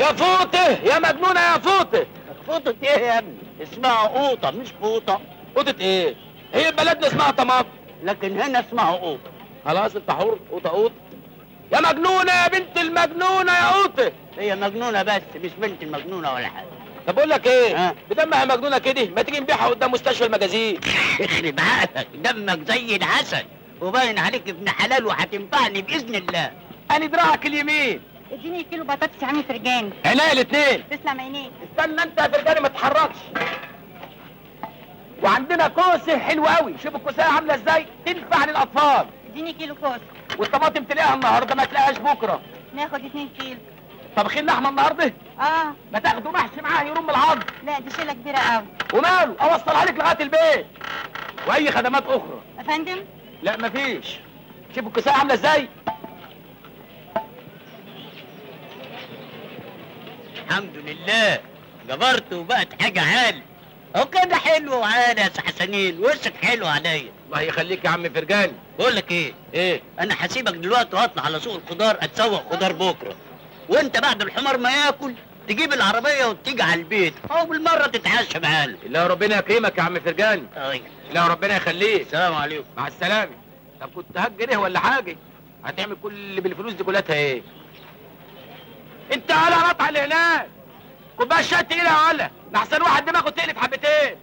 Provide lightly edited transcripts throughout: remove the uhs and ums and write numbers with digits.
يا فوطه يا مجنونه يا فوطه. فوطة ايه يا ابني؟ اسمها قوطة مش فوطة. قوطه ايه؟ هي بلدنا اسمها طماط، لكن هنا اسمها قوطة. خلاص انت حر. قوطه قوطه يا مجنونه يا بنت المجنونه يا قوطه. هي مجنونة بس مش بنت المجنونة ولا حاجة. طب اقول لك ايه؟ ها؟ بدمها مجنونه كده ما تيجي نبيعها قدام مستشفى المجازين. يخرب عقلك، دمك زي العسل وباين عليك ابن حلال وهتنفعني بإذن الله. انا دراعك اليمين. اديني كيلو بطاطس يا عم فرجاني. عينيا الاثنين. تسلم عينيك. استنى انت يا فرجاني ما تتحركش. وعندنا كوسه حلوه قوي، شوف الكوسه عامله ازاي، تنفع للاطفال. اديني كيلو كوسه. والطماطم تلاقيها النهارده ما تلاقيهاش بكره. ناخد 2 كيلو. طبخين لحمه النهارده؟ اه. ما تاخدوا محشي معاه يرم العظم. لا دي شيله كبيره قوي. وماله، اوصلها لك لغايه البيت. واي خدمات اخرى. يا فندم؟ لا مفيش. شوف الكوسه عامله ازاي. الحمد لله جبرت وبقت حاجة عالي. هو كده حلو وعالي يا حسنين، وشك حلو عليا. الله يخليك يا عم فرجاني. بقول لك ايه؟ ايه؟ انا هسيبك دلوقتي واطلع على سوق الخضار اتسوق خضار بكره، وانت بعد الحمار ما ياكل تجيب العربيه وتيجي على البيت او بالمره تتعشى معانا. لا ربنا يكرمك يا عم فرجاني. طيب لا ربنا يخليك. السلام عليكم. مع السلامه. طب كنت هتجريه ولا حاجه؟ هتعمل كل اللي بالفلوس دي كلها ايه؟ انت على قطع اللي هناك. كوبايه شاي تقيله ولا لحسن واحد دماغه تقلب حبتين.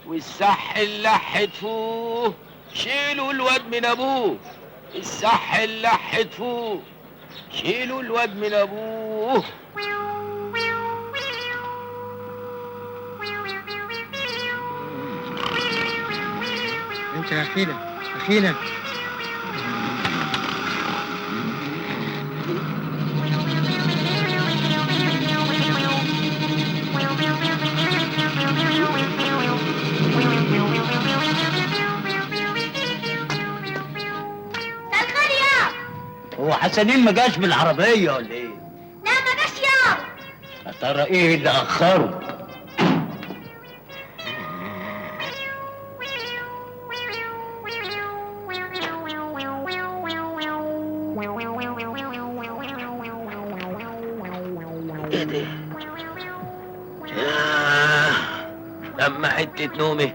والصح اللح تفوه شيلوا الواد من ابوه. الصح اللح تفوه شيلوا الواد من ابوه. انت يا اخينا اخينا. هو حسنين ما جاش بالعربيه ولا ايه؟ لا ما جاش يا. يا ترى ايه اللي اخره؟ ايه ده؟ ياه لما حتة نومي.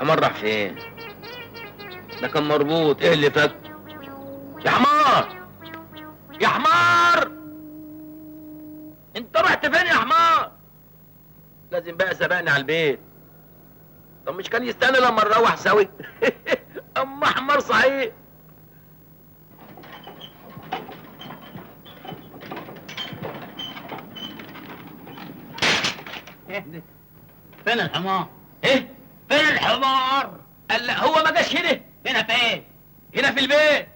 حمار راح فين؟ ده كان مربوط، ايه اللي فك؟ يا حمار يا حمار انت رحت فين يا حمار؟ لازم بقى سبقني على البيت. طب مش كان يستنى لما نروح سوي؟ اما حمار صحيح. فين الحمار؟ ايه؟ فين الحمار؟ قال لا هو ما جاش هنا. هنا فين؟ هنا في البيت.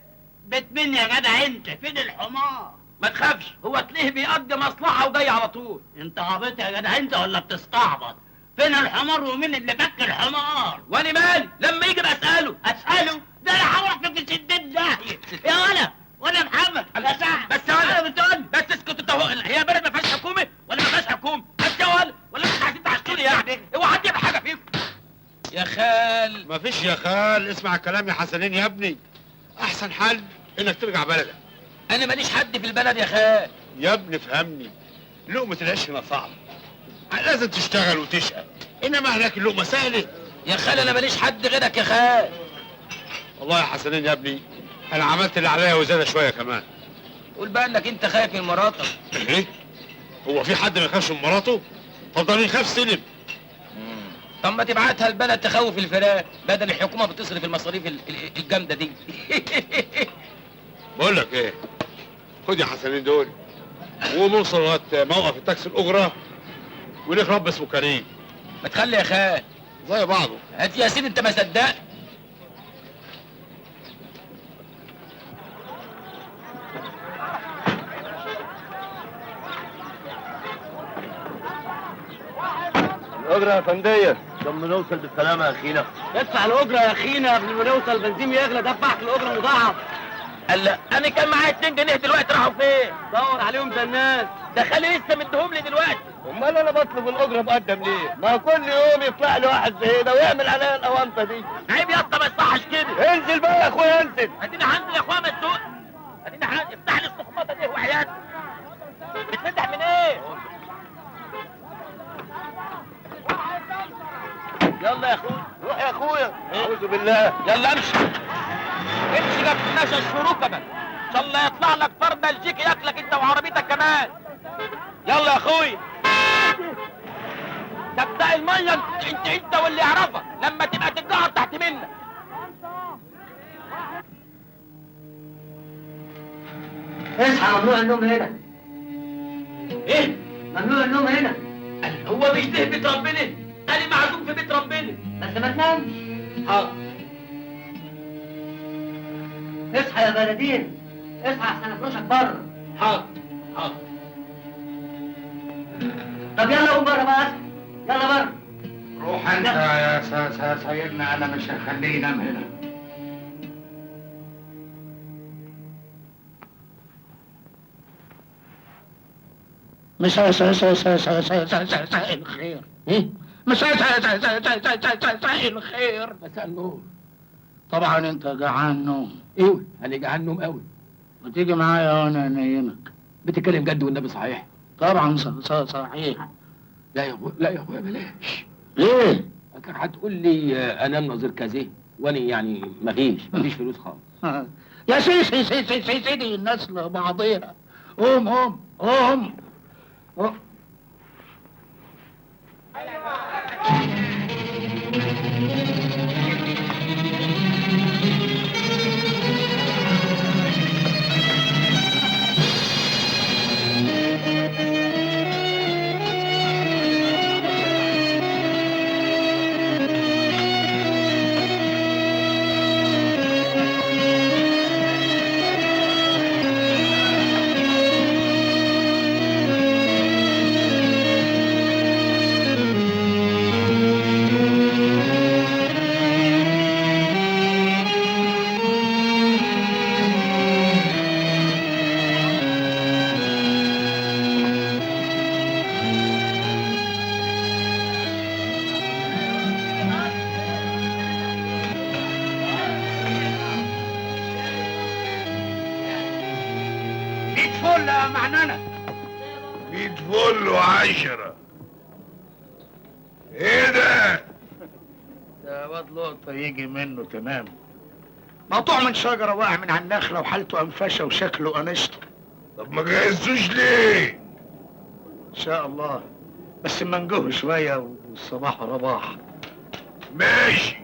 بيت مين يا جدع انت؟ فين الحمار؟ ما تخافش، هو تلاقيه بيقضي مصلحة وجاي على طول. انت عبيط يا جدع انت ولا بتستعبط؟ فين الحمار ومين اللي فك الحمار؟ وانا مالي لما يجي بسأله. اساله؟ ده انا هروح في سدين داهيه يا ولا محمد. لا ساعة. بس يا ولد انا بتقول بس اسكت انت. هي بلد ما فيهاش حكومة ولا ما فيهاش حكومة؟ بس يا ولد ولا انتوا عايزين تعشتوني يعني؟ اوعى حد يعمل حاجة فيكم. يا خال مفيش يا خال، اسمع الكلام يا حسنين يا ابني. احسن حل انك ترجع بلدك. انا ماليش حد في البلد يا خال. يا ابني فهمني، لقمة العيش هنا صعبة، لازم تشتغل وتشقى، انما هناك اللقمة سهلة. يا خال انا ماليش حد غيرك يا خال. والله يا حسنين يا ابني انا عملت اللي عليا وزيادة شوية كمان. قول بقى انك انت خايف من مراتك. ايه؟ هو في حد ما يخافش من مراته؟ طب ده يخاف سلم. طب ما تبعتها البلد تخوف الفراق بدل الحكومة بتصرف المصاريف الجامدة دي. بقول لك ايه، خد يا حسنين دول ونوصل لغايه موقف التاكسي الاجره وليك رب اسمه كريم. ما تخلي يا خال زي بعضه. هات يا سيدي انت ما صدقت. الاجره يا فنديه. لما نوصل بالسلامه يا اخينا. ادفع الاجره يا اخينا قبل ما نوصل البنزين يغلى. دفعت الاجره مضاعف. قال لا انا كان معايا 2 جنيه دلوقتي راحوا فين؟ دور عليهم ده الناس. ده خالي لسه مديهم لي دلوقتي. امال انا بطلب الاجره مقدم ليه؟ ما كل يوم يطلع لي واحد زي ده ويعمل عليا الاونطه دي. عيب يا اسطى ما يصحش كده. انزل بقى يا اخويا انزل. ادينا هنزل يا اخويا مسدود. ادينا افتح لي الصخمطه دي وعيالك. بتفتح من ايه؟ يلا يا اخويا روح يا اخويا. اعوذ بالله. يلا امشي. امشي ما تستناش الشروق كمان. ان شاء الله يطلع لك فار بلجيكي ياكلك انت وعربيتك كمان. يلا يا اخويا. تبدأ المية انت واللي يعرفك لما تبقى تتقعد تحت منك. اصحى، ممنوع النوم هنا. ايه؟ ممنوع النوم هنا. هو مش ده بيت ربنا؟ انا معزوم في بيت ربنا. بس ما تنامش. حاضر. اصحى يا بلدين، اصحى احسن افرشك بره. حاضر حاضر. طب يلا قوم بره بقى، اصحى يلا بره. روح انت يا سيدنا، انا مش هخليه ينام هنا. مساء الخير. مساء الخير. مساء النور. طبعا انت جعان نوم. ايوه انا جعان نوم قوي. وتيجي معايا وانا انيمك. بتتكلم جد والنبي صحيح؟ طبعا صحيح. لا يا اخويا، لا يا اخويا بلاش. ليه؟ كان هتقول لي انام نظير كذا وانا يعني مفيش فلوس خالص. يا سيدي الناس لبعضيها. قوم. فل يا معننة. 100 فل و10. ايه ده؟ ده واد لقطة يجي منه تمام. مقطوع من شجرة واقع من على النخلة وحالته أنفشة وشكله قنشطة. طب ما جهزتوش ليه؟ إن شاء الله، بس منجوه شوية والصباح رباح. ماشي.